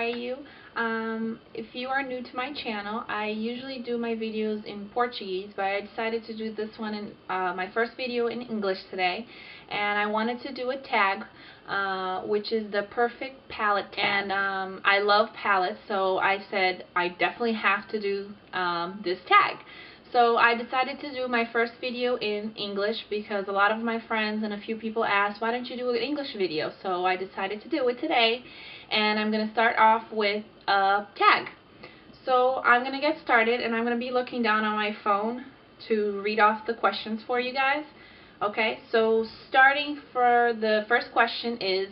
are you? If you are new to my channel, I usually do my videos in Portuguese, but I decided to do this one in my first video in English today, and I wanted to do a tag, which is the perfect palette tag. And I love palettes, so I said I definitely have to do this tag. So I decided to do my first video in English because a lot of my friends and a few people asked, why don't you do an English video? So I decided to do it today, and I'm going to start off with a tag. So I'm going to get started, and I'm going to be looking down on my phone to read off the questions for you guys. Okay, so starting for the first question is,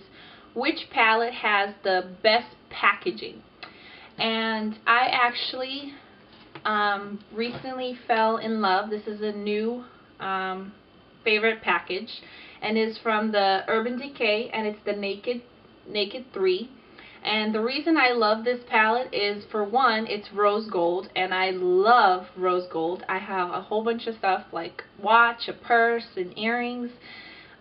which palette has the best packaging? And I actually recently fell in love. This is a new favorite package, and is from the Urban Decay, and it's the Naked 3. And the reason I love this palette is, for one, it's rose gold, and I love rose gold. I have a whole bunch of stuff like watch, a purse, and earrings.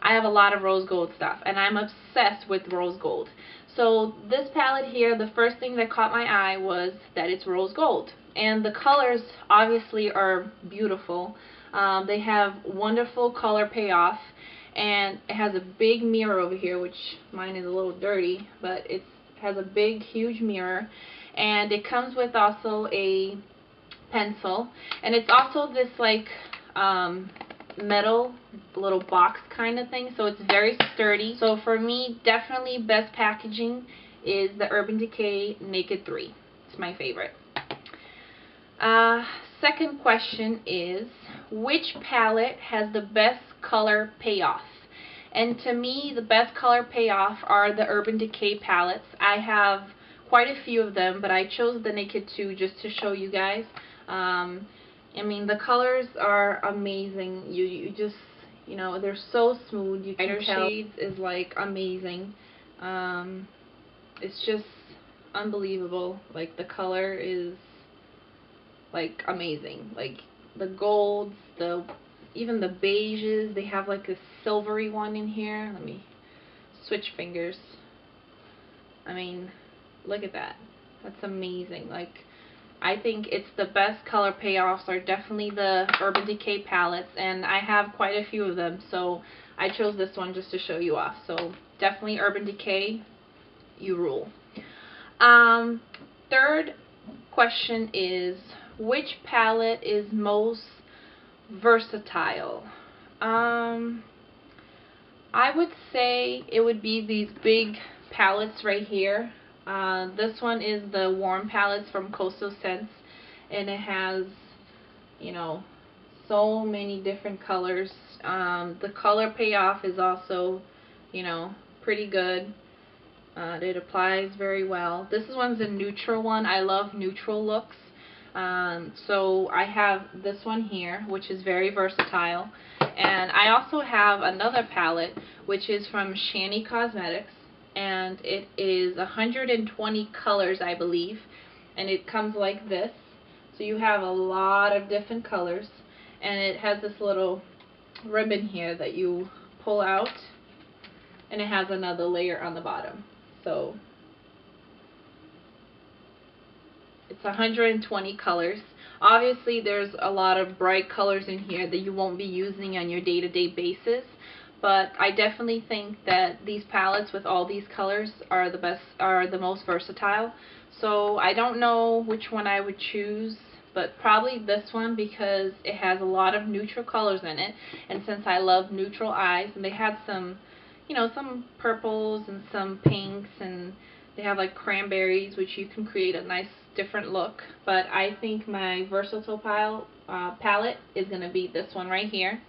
I have a lot of rose gold stuff, and I'm obsessed with rose gold. So this palette here, the first thing that caught my eye was that it's rose gold. And the colors obviously are beautiful. They have wonderful color payoff, and it has a big mirror over here, which mine is a little dirty, but it has a big, huge mirror. And it comes with also a pencil, and it's also this like metal little box kind of thing, so it's very sturdy. So for me, definitely best packaging is the Urban Decay Naked 3. It's my favorite. Second question is, which palette has the best color payoff? And to me, the best color payoff are the Urban Decay palettes. I have quite a few of them, but I chose the Naked 2 just to show you guys. I mean, the colors are amazing. You just, you know, they're so smooth. You can tell shades is like amazing. It's just unbelievable. Like, the color is like amazing. Like the golds, even the beiges, they have like a silvery one in here. Let me switch fingers. I mean, look at that. That's amazing. Like, I think it's the best color payoffs are definitely the Urban Decay palettes, and I have quite a few of them, so I chose this one just to show you off. So definitely Urban Decay, you rule. Third question is, which palette is most versatile? I would say it would be these big palettes right here. This one is the warm palettes from Coastal Scents, and it has, you know, so many different colors. The color payoff is also, you know, pretty good. It applies very well. This one's a neutral one. I love neutral looks. So I have this one here, which is very versatile. And I also have another palette, which is from Shani Cosmetics, and it is 120 colors, I believe, and it comes like this. So you have a lot of different colors, and it has this little ribbon here that you pull out, and it has another layer on the bottom. So it's 120 colors. Obviously, there's a lot of bright colors in here that you won't be using on your day-to-day basis, but I definitely think that these palettes with all these colors are the best, are the most versatile. So I don't know which one I would choose, but probably this one, because it has a lot of neutral colors in it, and since I love neutral eyes, and they had some, you know, some purples and some pinks, and they have like cranberries, which you can create a nice different look. But I think my versatile palette is going to be this one right here,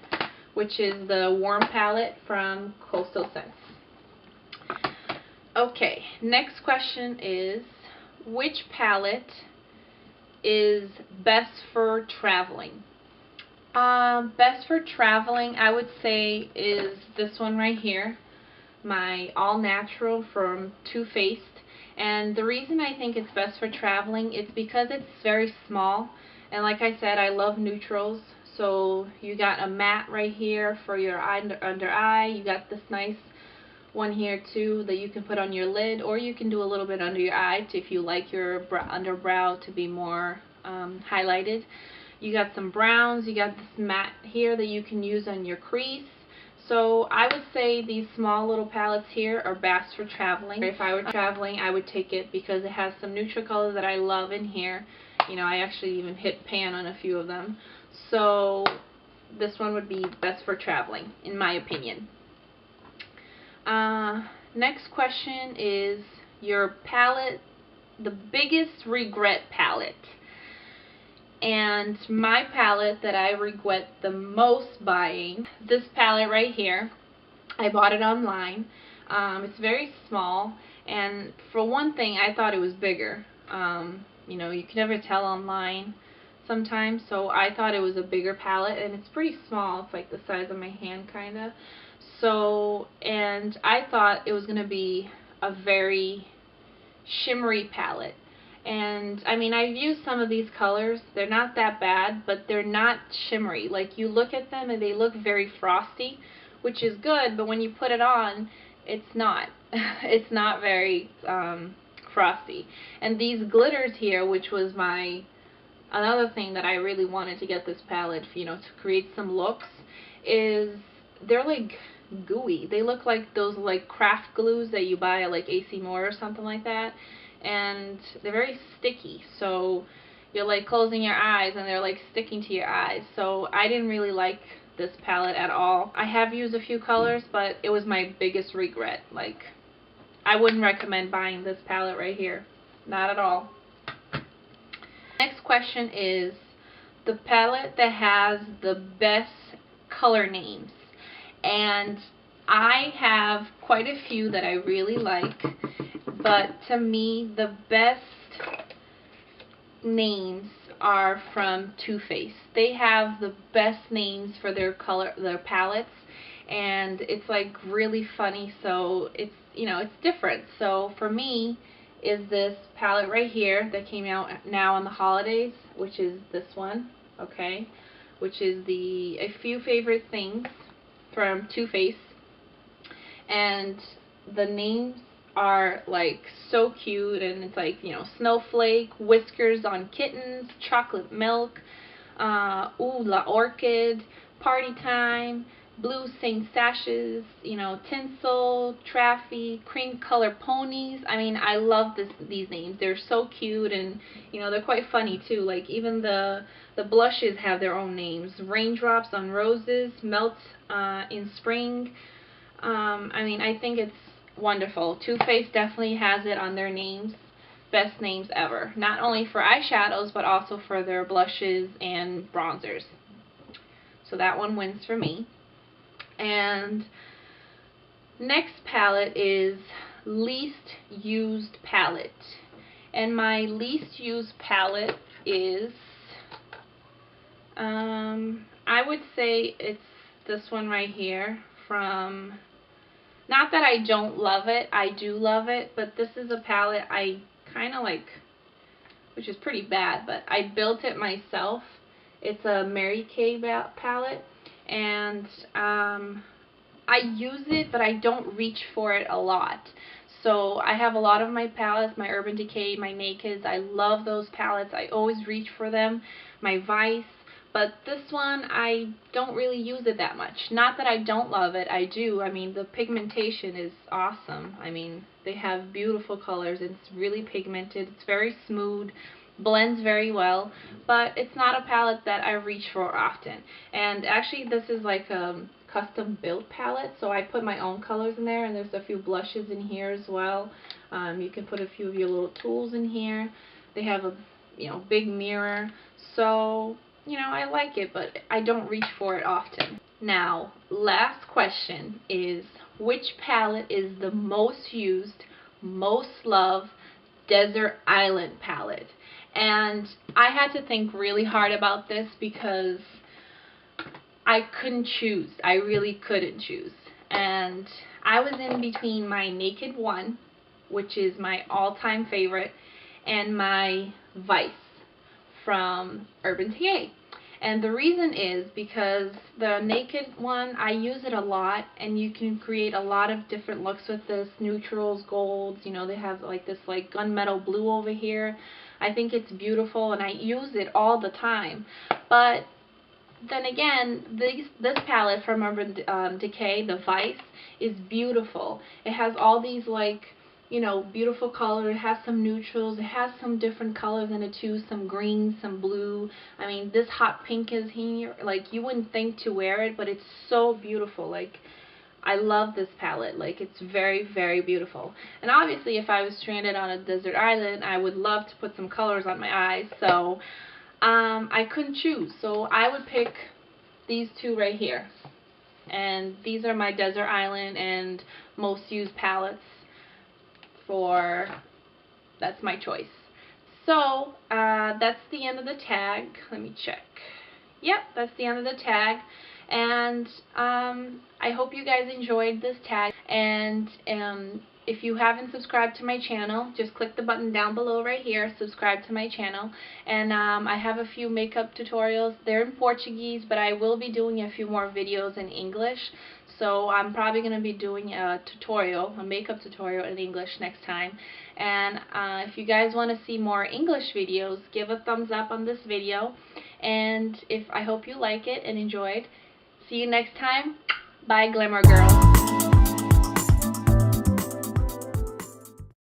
which is the warm palette from Coastal Scents. Okay, next question is, which palette is best for traveling? Best for traveling, I would say, is this one right here, my All Natural from Too Faced. And the reason I think it's best for traveling is because it's very small, and like I said, I love neutrals. So you got a matte right here for your under eye. You got this nice one here too that you can put on your lid, or you can do a little bit under your eye if you like your underbrow to be more highlighted. You got some browns, you got this matte here that you can use on your crease. So I would say these small little palettes here are best for traveling. If I were traveling, I would take it because it has some neutral colors that I love in here. You know, I actually even hit pan on a few of them. So this one would be best for traveling, in my opinion. Next question is your palette, the biggest regret palette. And my palette that I regret the most buying, this palette right here. I bought it online. It's very small, and for one thing, I thought it was bigger. You know, you can never tell online sometimes, so I thought it was a bigger palette, and it's pretty small. It's like the size of my hand, kind of. So, and I thought it was going to be a very shimmery palette. And I mean, I've used some of these colors. They're not that bad, but they're not shimmery. Like, you look at them and they look very frosty, which is good, but when you put it on, it's not. It's not very frosty. And these glitters here, which was another thing that I really wanted to get this palette, you know, to create some looks, is they're like gooey. They look like those like craft glues that you buy at like AC Moore or something like that. And they're very sticky, so you're like closing your eyes and they're like sticking to your eyes. So I didn't really like this palette at all. I have used a few colors, but it was my biggest regret. Like, I wouldn't recommend buying this palette right here. Not at all. Next question is the palette that has the best color names. And I have quite a few that I really like. But to me, the best names are from Too Faced. They have the best names for their palettes, and it's like really funny. So it's, you know, it's different. So for me, is this palette right here that came out now on the holidays, which is this one, okay, which is A Few Favorite Things from Too Faced, and the names are like so cute, and it's like, you know, snowflake, whiskers on kittens, chocolate milk, ooh la orchid, party time, blue Saint sashes, you know, tinsel, traffy, cream color ponies. I mean, I love these names. They're so cute, and you know, they're quite funny too. Like, even the blushes have their own names. Raindrops on roses, melt in spring. I mean, I think it's wonderful. Too Faced definitely has it on their names. Best names ever. Not only for eyeshadows, but also for their blushes and bronzers. So that one wins for me. And next palette is least used palette. And my least used palette is, I would say it's this one right here from, not that I don't love it, I do love it, but this is a palette I kind of like, which is pretty bad, but I built it myself. It's a Mary Kay palette, and I use it, but I don't reach for it a lot. So I have a lot of my palettes, my Urban Decay, my Nakeds. I love those palettes. I always reach for them. My Vice. But this one, I don't really use it that much. Not that I don't love it, I do. I mean, the pigmentation is awesome. I mean, they have beautiful colors. It's really pigmented. It's very smooth, blends very well. But it's not a palette that I reach for often. And actually, this is like a custom built palette, so I put my own colors in there, and there's a few blushes in here as well. You can put a few of your little tools in here. They have a, you know, big mirror. So, you know, I like it, but I don't reach for it often. Now, last question is, which palette is the most used, most loved desert island palette? And I had to think really hard about this because I couldn't choose. I really couldn't choose. And I was in between my Naked One, which is my all-time favorite, and my Vice from Urban Decay. And the reason is because the naked one, I use it a lot, and you can create a lot of different looks with this. Neutrals, golds, you know, they have like this like gunmetal blue over here. I think it's beautiful, and I use it all the time. But then again, this palette from Urban Decay, the Vice, is beautiful. It has all these like, you know, beautiful colors. It has some neutrals. It has some different colors in it too. Some green, some blue. I mean, this hot pink is here. Like, you wouldn't think to wear it, but it's so beautiful. Like, I love this palette. Like, it's very, very beautiful. And obviously, if I was stranded on a desert island, I would love to put some colors on my eyes. So I couldn't choose. So I would pick these two right here. And these are my desert island and most used palettes for, that's my choice. So that's the end of the tag. Let me check. Yep, that's the end of the tag. And I hope you guys enjoyed this tag. And if you haven't subscribed to my channel, just click the button down below right here, subscribe to my channel. And I have a few makeup tutorials. They're in Portuguese, but I will be doing a few more videos in English. So I'm probably going to be doing a tutorial, a makeup tutorial in English next time. And if you guys want to see more English videos, give a thumbs up on this video. And I hope you like it and enjoyed. See you next time. Bye, Glamour Girls.